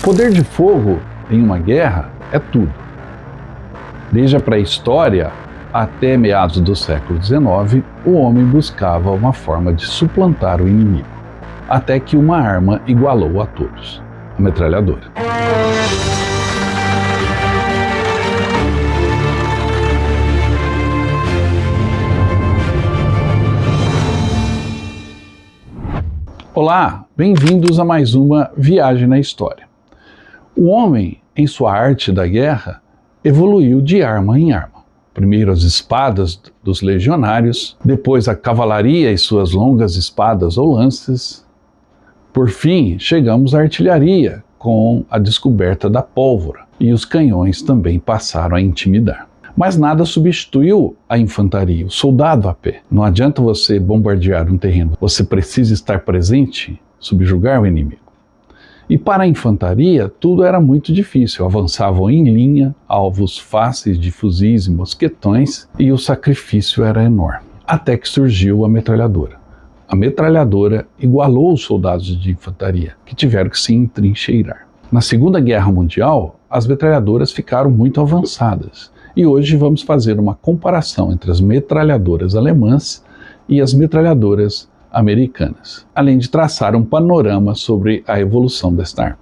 Poder de fogo em uma guerra é tudo. Desde a pré-história até meados do século XIX, o homem buscava uma forma de suplantar o inimigo, até que uma arma igualou a todos: a metralhadora. Olá, bem-vindos a mais uma Viagem na História. O homem, em sua arte da guerra, evoluiu de arma em arma. Primeiro as espadas dos legionários, depois a cavalaria e suas longas espadas ou lanças. Por fim, chegamos à artilharia, com a descoberta da pólvora, e os canhões também passaram a intimidar. Mas nada substituiu a infantaria, o soldado a pé. Não adianta você bombardear um terreno, você precisa estar presente, subjugar o inimigo. E para a infantaria, tudo era muito difícil. Avançavam em linha, alvos fáceis de fuzis e mosquetões, e o sacrifício era enorme. Até que surgiu a metralhadora. A metralhadora igualou os soldados de infantaria, que tiveram que se entrincheirar. Na Segunda Guerra Mundial, as metralhadoras ficaram muito avançadas. E hoje vamos fazer uma comparação entre as metralhadoras alemãs e as metralhadoras americanas, além de traçar um panorama sobre a evolução desta arma.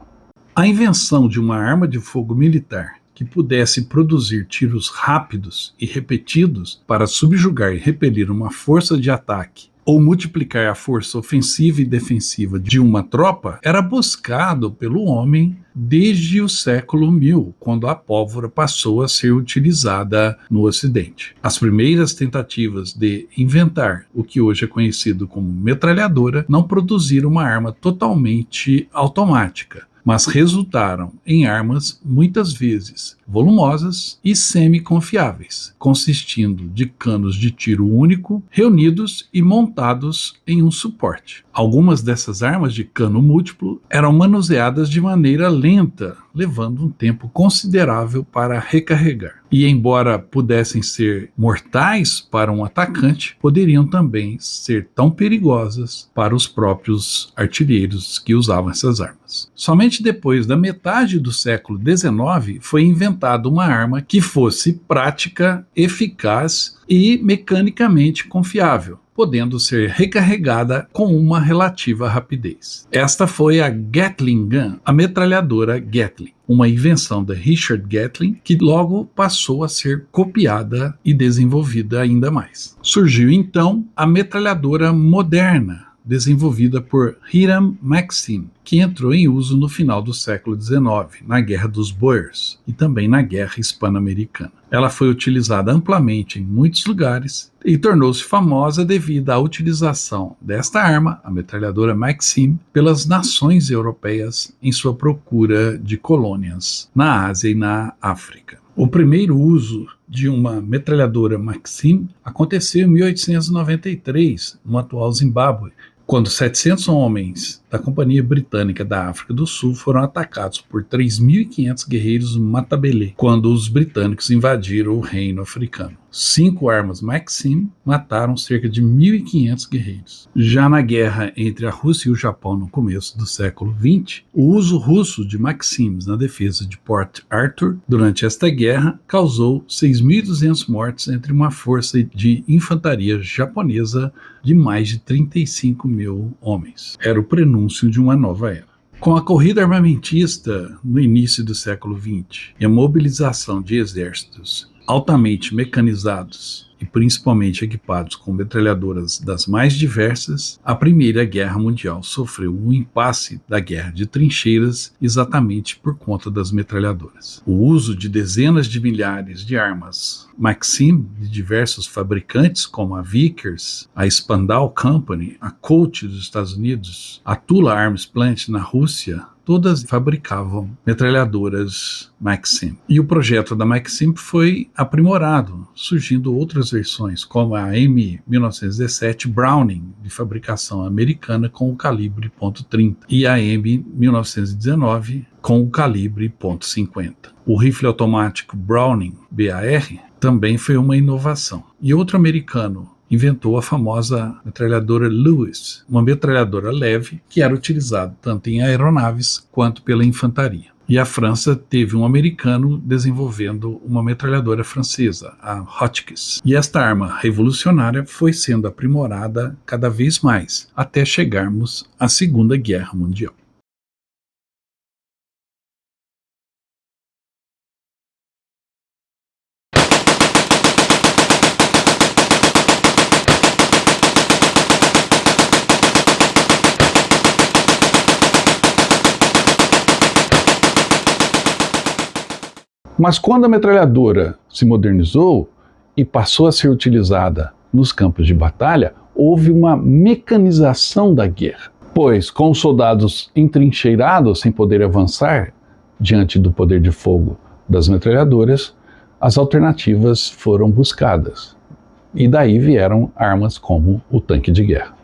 A invenção de uma arma de fogo militar que pudesse produzir tiros rápidos e repetidos para subjugar e repelir uma força de ataque ou multiplicar a força ofensiva e defensiva de uma tropa era buscado pelo homem desde o século 1000, quando a pólvora passou a ser utilizada no Ocidente. As primeiras tentativas de inventar o que hoje é conhecido como metralhadora não produziram uma arma totalmente automática, mas resultaram em armas muitas vezes volumosas e semi-confiáveis, consistindo de canos de tiro único reunidos e montados em um suporte. Algumas dessas armas de cano múltiplo eram manuseadas de maneira lenta, levando um tempo considerável para recarregar. E embora pudessem ser mortais para um atacante, poderiam também ser tão perigosas para os próprios artilheiros que usavam essas armas. Somente depois da metade do século XIX foi inventada uma arma que fosse prática, eficaz e mecanicamente confiável, podendo ser recarregada com uma relativa rapidez. Esta foi a Gatling Gun, a metralhadora Gatling, uma invenção de Richard Gatling que logo passou a ser copiada e desenvolvida ainda mais. Surgiu então a metralhadora moderna, desenvolvida por Hiram Maxim, que entrou em uso no final do século XIX, na Guerra dos Boers e também na Guerra Hispano-Americana. Ela foi utilizada amplamente em muitos lugares e tornou-se famosa devido à utilização desta arma, a metralhadora Maxim, pelas nações europeias em sua procura de colônias na Ásia e na África. O primeiro uso de uma metralhadora Maxim aconteceu em 1893, no atual Zimbábue, quando 700 homens da Companhia Britânica da África do Sul foram atacados por 3.500 guerreiros Matabele, quando os britânicos invadiram o reino africano. 5 armas Maxim mataram cerca de 1.500 guerreiros. Já na guerra entre a Rússia e o Japão no começo do século XX, o uso russo de Maxims na defesa de Port Arthur durante esta guerra causou 6.200 mortes entre uma força de infantaria japonesa de mais de 35.000 homens. Era o prenúncio de uma nova era. Com a corrida armamentista no início do século XX e a mobilização de exércitos altamente mecanizados e principalmente equipados com metralhadoras das mais diversas, a Primeira Guerra Mundial sofreu um impasse da guerra de trincheiras exatamente por conta das metralhadoras. O uso de dezenas de milhares de armas Maxim de diversos fabricantes como a Vickers, a Spandau Company, a Colt dos Estados Unidos, a Tula Arms Plant na Rússia, todas fabricavam metralhadoras Maxim. E o projeto da Maxim foi aprimorado, surgindo outras versões, como a M1917 Browning, de fabricação americana com o calibre .30, e a M1919 com o calibre .50. O rifle automático Browning BAR também foi uma inovação. E outro americano inventou a famosa metralhadora Lewis, uma metralhadora leve que era utilizada tanto em aeronaves quanto pela infantaria. E a França teve um americano desenvolvendo uma metralhadora francesa, a Hotchkiss. E esta arma revolucionária foi sendo aprimorada cada vez mais, até chegarmos à Segunda Guerra Mundial. Mas quando a metralhadora se modernizou e passou a ser utilizada nos campos de batalha, houve uma mecanização da guerra. Pois, com os soldados entrincheirados sem poder avançar diante do poder de fogo das metralhadoras, as alternativas foram buscadas. E daí vieram armas como o tanque de guerra.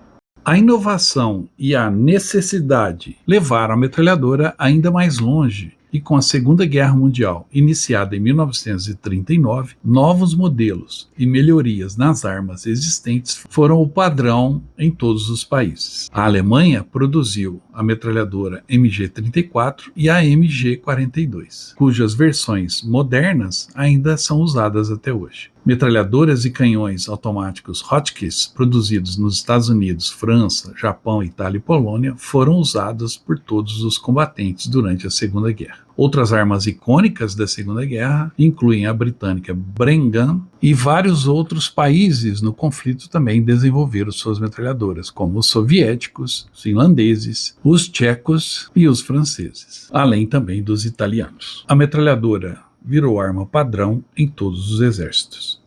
A inovação e a necessidade levaram a metralhadora ainda mais longe. E com a Segunda Guerra Mundial, iniciada em 1939, novos modelos e melhorias nas armas existentes foram o padrão em todos os países. A Alemanha produziu a metralhadora MG-34 e a MG-42, cujas versões modernas ainda são usadas até hoje. Metralhadoras e canhões automáticos Hotchkiss, produzidos nos Estados Unidos, França, Japão, Itália e Polônia, foram usados por todos os combatentes durante a Segunda Guerra. Outras armas icônicas da Segunda Guerra incluem a britânica Bren Gun, e vários outros países no conflito também desenvolveram suas metralhadoras, como os soviéticos, os finlandeses, os tchecos e os franceses, além também dos italianos. A metralhadora virou arma padrão em todos os exércitos.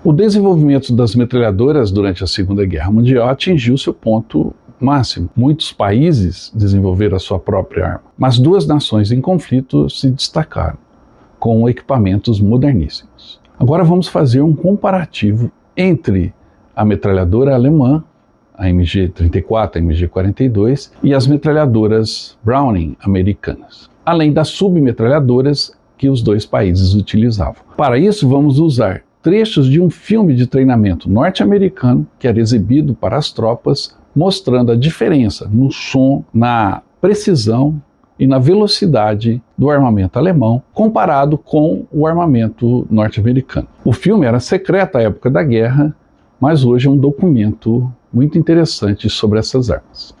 O desenvolvimento das metralhadoras durante a Segunda Guerra Mundial atingiu seu ponto máximo. Muitos países desenvolveram a sua própria arma, mas duas nações em conflito se destacaram, com equipamentos moderníssimos. Agora vamos fazer um comparativo entre a metralhadora alemã, a MG-34, a MG-42, e as metralhadoras Browning americanas, além das submetralhadoras que os dois países utilizavam. Para isso, vamos usar trechos de um filme de treinamento norte-americano que era exibido para as tropas, mostrando a diferença no som, na precisão e na velocidade do armamento alemão comparado com o armamento norte-americano. O filme era secreto à época da guerra, mas hoje é um documento muito interessante sobre essas armas.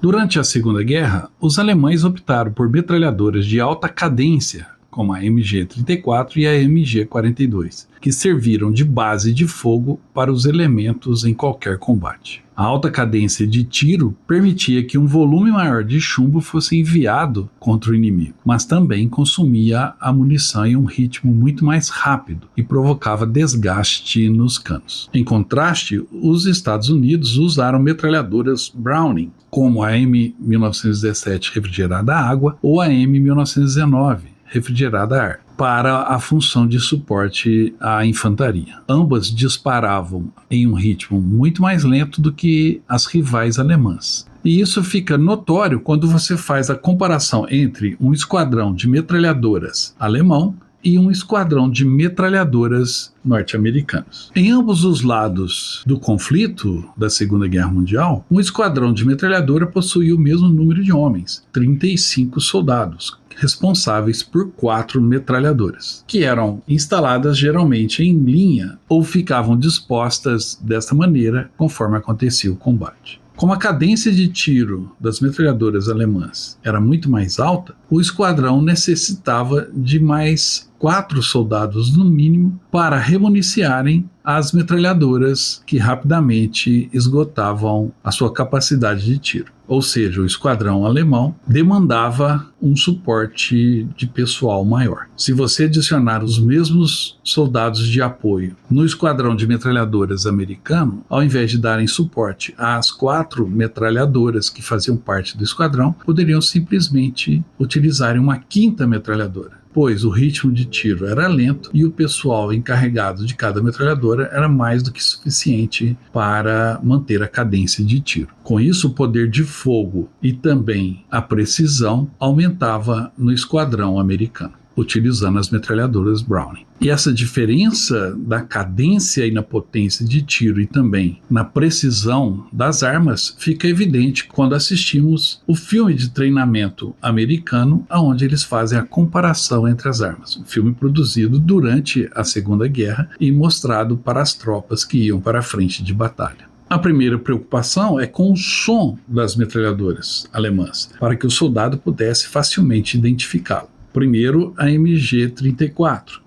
Durante a Segunda Guerra, os alemães optaram por metralhadoras de alta cadência, como a MG-34 e a MG-42, que serviram de base de fogo para os elementos em qualquer combate. A alta cadência de tiro permitia que um volume maior de chumbo fosse enviado contra o inimigo, mas também consumia a munição em um ritmo muito mais rápido e provocava desgaste nos canos. Em contraste, os Estados Unidos usaram metralhadoras Browning, como a M1917 refrigerada a água ou a M1919 refrigerada a ar, para a função de suporte à infantaria. Ambas disparavam em um ritmo muito mais lento do que as rivais alemãs. E isso fica notório quando você faz a comparação entre um esquadrão de metralhadoras alemão e um esquadrão de metralhadoras norte-americanos. Em ambos os lados do conflito da Segunda Guerra Mundial, um esquadrão de metralhadora possuía o mesmo número de homens, 35 soldados, responsáveis por 4 metralhadoras, que eram instaladas geralmente em linha ou ficavam dispostas desta maneira conforme acontecia o combate. Como a cadência de tiro das metralhadoras alemãs era muito mais alta, o esquadrão necessitava de mais 4 soldados no mínimo para remuniciarem as metralhadoras que rapidamente esgotavam a sua capacidade de tiro. Ou seja, o esquadrão alemão demandava um suporte de pessoal maior. Se você adicionar os mesmos soldados de apoio no esquadrão de metralhadoras americano, ao invés de darem suporte às 4 metralhadoras que faziam parte do esquadrão, poderiam simplesmente utilizar uma 5ª metralhadora, pois o ritmo de tiro era lento e o pessoal encarregado de cada metralhadora era mais do que suficiente para manter a cadência de tiro. Com isso, o poder de fogo e também a precisão aumentava no esquadrão americano. utilizando as metralhadoras Browning. E essa diferença da cadência e na potência de tiro e também na precisão das armas fica evidente quando assistimos o filme de treinamento americano, onde eles fazem a comparação entre as armas. Um filme produzido durante a Segunda Guerra e mostrado para as tropas que iam para a frente de batalha. A primeira preocupação é com o som das metralhadoras alemãs, para que o soldado pudesse facilmente identificá-lo. Primeiro, a MG-34.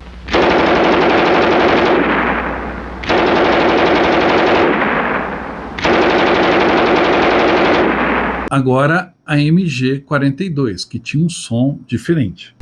Agora, a MG-42, que tinha um som diferente.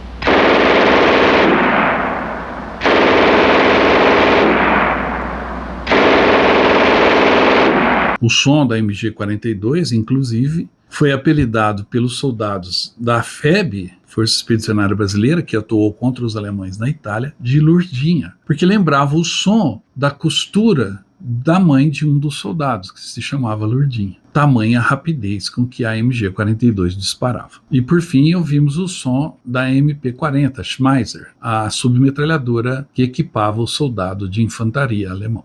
O som da MG-42, inclusive, foi apelidado pelos soldados da FEB, Força Expedicionária Brasileira, que atuou contra os alemães na Itália, de Lurdinha, porque lembrava o som da costura da mãe de um dos soldados, que se chamava Lurdinha. Tamanha rapidez com que a MG-42 disparava. E por fim, ouvimos o som da MP-40 Schmeisser, a submetralhadora que equipava o soldado de infantaria alemão.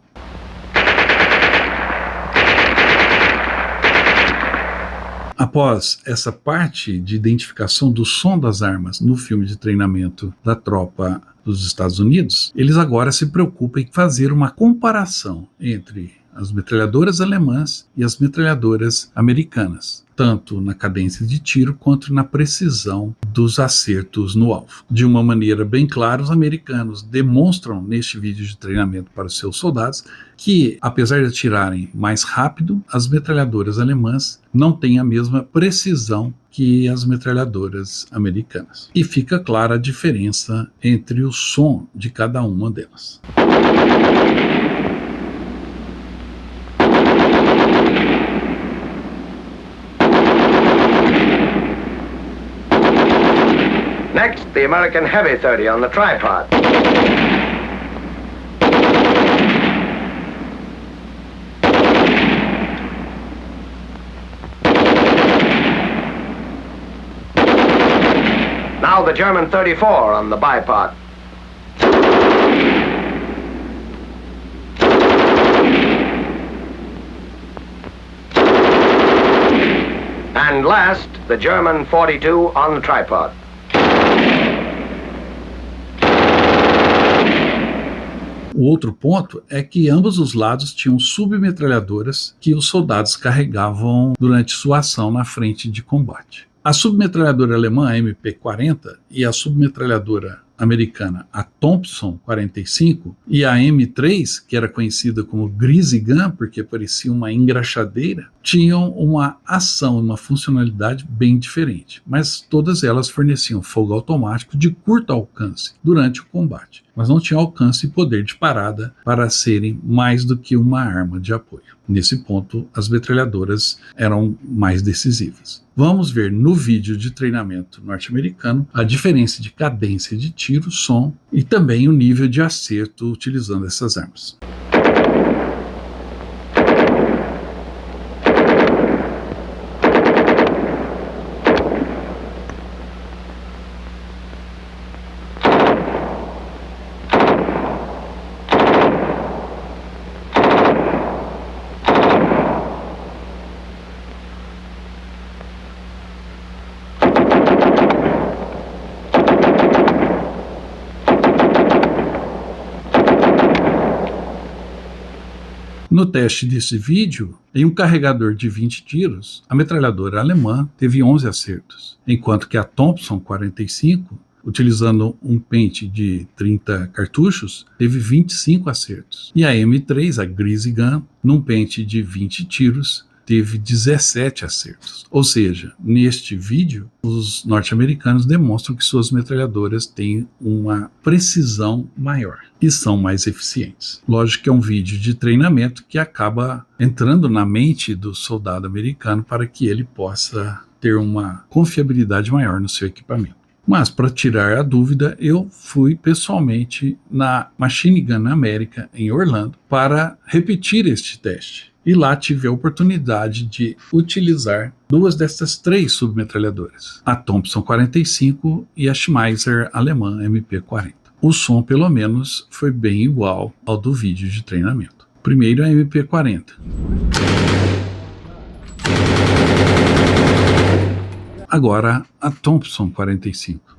Após essa parte de identificação do som das armas no filme de treinamento da tropa dos Estados Unidos, eles agora se preocupam em fazer uma comparação entre as metralhadoras alemãs e as metralhadoras americanas, tanto na cadência de tiro quanto na precisão dos acertos no alvo. De uma maneira bem clara, os americanos demonstram neste vídeo de treinamento para os seus soldados que, apesar de atirarem mais rápido, as metralhadoras alemãs não têm a mesma precisão que as metralhadoras americanas. E fica clara a diferença entre o som de cada uma delas. Next, the American Heavy 30 on the tripod. Now the German 34 on the bipod. And last, the German 42 on the tripod. O outro ponto é que ambos os lados tinham submetralhadoras que os soldados carregavam durante sua ação na frente de combate. A submetralhadora alemã, a MP-40, e a submetralhadora americana, a Thompson 45, e a M3, que era conhecida como Greasy Gun, porque parecia uma engraxadeira, tinham uma ação, uma funcionalidade bem diferente, mas todas elas forneciam fogo automático de curto alcance durante o combate, mas não tinham alcance e poder de parada para serem mais do que uma arma de apoio. Nesse ponto, as metralhadoras eram mais decisivas. Vamos ver no vídeo de treinamento norte-americano a diferença de cadência de tiro, som e também o nível de acerto utilizando essas armas. No teste desse vídeo, em um carregador de 20 tiros, a metralhadora alemã teve 11 acertos, enquanto que a Thompson 45, utilizando um pente de 30 cartuchos, teve 25 acertos. E a M3, a Greasy Gun, num pente de 20 tiros, teve 17 acertos. Ou seja, neste vídeo, os norte-americanos demonstram que suas metralhadoras têm uma precisão maior e são mais eficientes. Lógico que é um vídeo de treinamento que acaba entrando na mente do soldado americano para que ele possa ter uma confiabilidade maior no seu equipamento. Mas, para tirar a dúvida, eu fui pessoalmente na Machine Gun América, em Orlando, para repetir este teste. e lá tive a oportunidade de utilizar duas destas 3 submetralhadoras, a Thompson 45 e a Schmeisser alemã MP40. O som, pelo menos, foi bem igual ao do vídeo de treinamento. Primeiro a MP40. Agora a Thompson 45.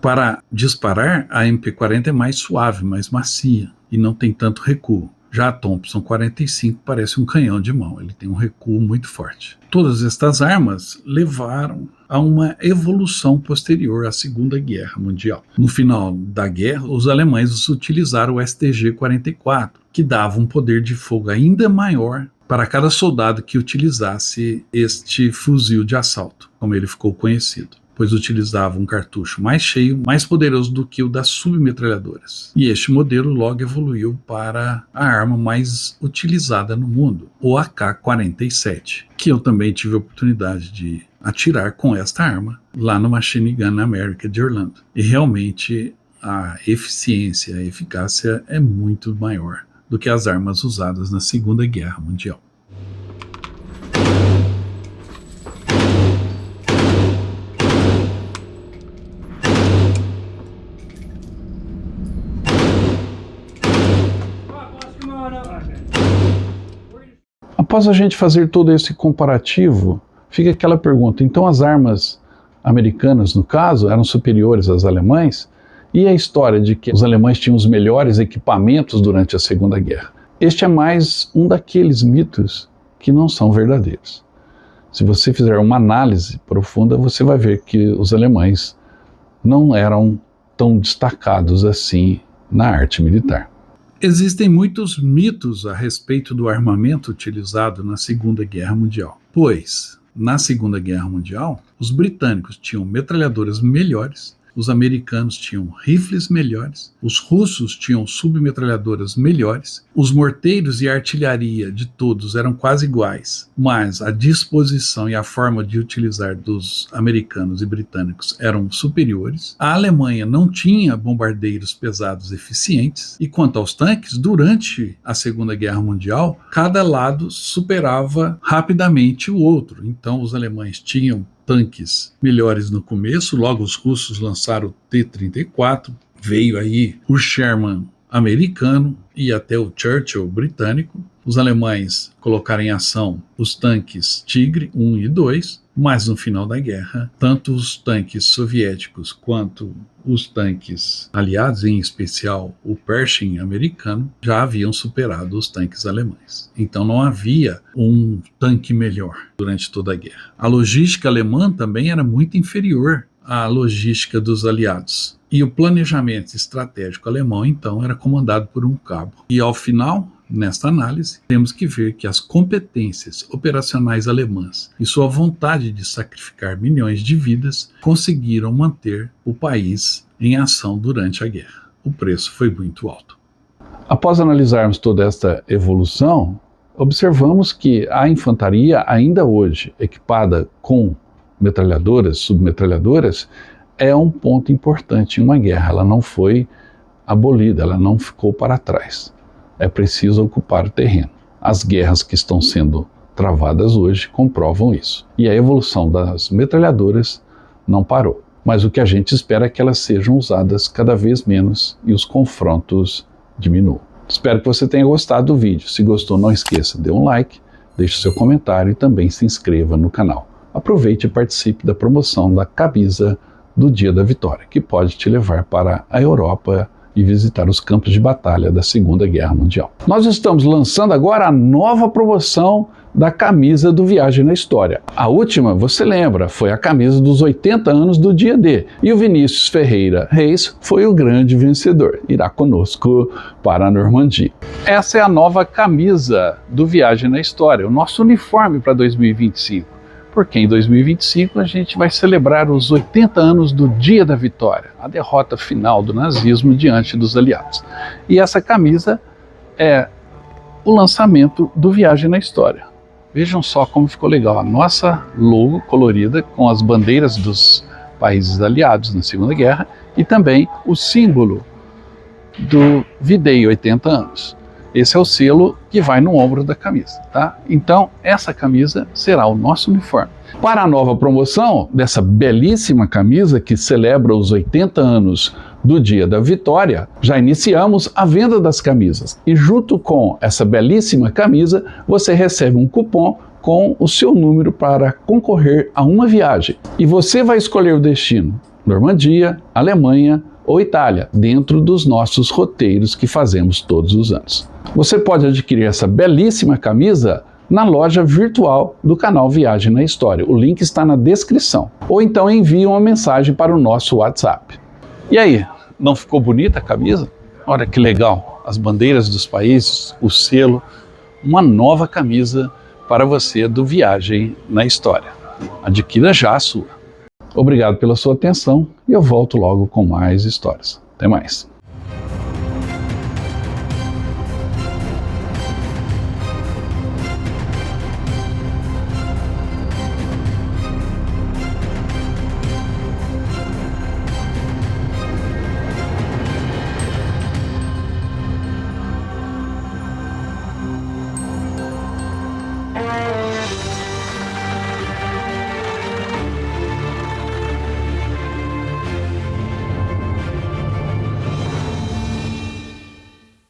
Para disparar, a MP40 é mais suave, mais macia e não tem tanto recuo. Já a Thompson 45 parece um canhão de mão, ele tem um recuo muito forte. Todas estas armas levaram a uma evolução posterior à Segunda Guerra Mundial. No final da guerra, os alemães utilizaram o STG-44, que dava um poder de fogo ainda maior para cada soldado que utilizasse este fuzil de assalto, como ele ficou conhecido, pois utilizava um cartucho mais cheio, mais poderoso do que o das submetralhadoras. E este modelo logo evoluiu para a arma mais utilizada no mundo, o AK-47, que eu também tive a oportunidade de atirar com esta arma lá no Machine Gun America de Orlando. E realmente a eficiência, a eficácia é muito maior do que as armas usadas na Segunda Guerra Mundial. Após a gente fazer todo esse comparativo, fica aquela pergunta: então as armas americanas, no caso, eram superiores às alemãs? E a história de que os alemães tinham os melhores equipamentos durante a Segunda Guerra? Este é mais um daqueles mitos que não são verdadeiros. Se você fizer uma análise profunda, você vai ver que os alemães não eram tão destacados assim na arte militar. Existem muitos mitos a respeito do armamento utilizado na Segunda Guerra Mundial, pois, na Segunda Guerra Mundial, os britânicos tinham metralhadoras melhores, os americanos tinham rifles melhores, os russos tinham submetralhadoras melhores, os morteiros e a artilharia de todos eram quase iguais, mas a disposição e a forma de utilizar dos americanos e britânicos eram superiores. A Alemanha não tinha bombardeiros pesados eficientes, e quanto aos tanques, durante a Segunda Guerra Mundial, cada lado superava rapidamente o outro. Então os alemães tinham tanques melhores no começo, logo os russos lançaram o T-34, veio aí o Sherman americano e até o Churchill britânico. Os alemães colocaram em ação os tanques Tigre 1 e 2, mas no final da guerra, tanto os tanques soviéticos quanto os tanques aliados, em especial o Pershing americano, já haviam superado os tanques alemães. Então não havia um tanque melhor durante toda a guerra. A logística alemã também era muito inferior à logística dos aliados. E o planejamento estratégico alemão, então, era comandado por um cabo. E ao final, nesta análise, temos que ver que as competências operacionais alemãs e sua vontade de sacrificar milhões de vidas conseguiram manter o país em ação durante a guerra. O preço foi muito alto. Após analisarmos toda esta evolução, observamos que a infantaria, ainda hoje equipada com metralhadoras, submetralhadoras, é um ponto importante em uma guerra. Ela não foi abolida, ela não ficou para trás. É preciso ocupar o terreno. As guerras que estão sendo travadas hoje comprovam isso. E a evolução das metralhadoras não parou. Mas o que a gente espera é que elas sejam usadas cada vez menos e os confrontos diminuam. Espero que você tenha gostado do vídeo. Se gostou, não esqueça, dê um like, deixe seu comentário e também se inscreva no canal. Aproveite e participe da promoção da camisa do Dia da Vitória, que pode te levar para a Europa e visitar os campos de batalha da Segunda Guerra Mundial. Nós estamos lançando agora a nova promoção da camisa do Viagem na História. A última, você lembra, foi a camisa dos 80 anos do dia D. E o Vinícius Ferreira Reis foi o grande vencedor. Irá conosco para a Normandia. Essa é a nova camisa do Viagem na História, o nosso uniforme para 2025. Porque em 2025 a gente vai celebrar os 80 anos do Dia da Vitória, a derrota final do nazismo diante dos aliados. E essa camisa é o lançamento do Viagem na História. Vejam só como ficou legal a nossa logo colorida com as bandeiras dos países aliados na Segunda Guerra e também o símbolo do V-Day 80 anos. Esse é o selo que vai no ombro da camisa, tá? Então, essa camisa será o nosso uniforme. Para a nova promoção dessa belíssima camisa que celebra os 80 anos do Dia da Vitória, já iniciamos a venda das camisas. E junto com essa belíssima camisa, você recebe um cupom com o seu número para concorrer a uma viagem. E você vai escolher o destino: Normandia, Alemanha ou Itália, dentro dos nossos roteiros que fazemos todos os anos. Você pode adquirir essa belíssima camisa na loja virtual do canal Viagem na História. O link está na descrição. Ou então envie uma mensagem para o nosso WhatsApp. E aí, não ficou bonita a camisa? Olha que legal, as bandeiras dos países, o selo, uma nova camisa para você do Viagem na História. Adquira já a sua. Obrigado pela sua atenção e eu volto logo com mais histórias. Até mais.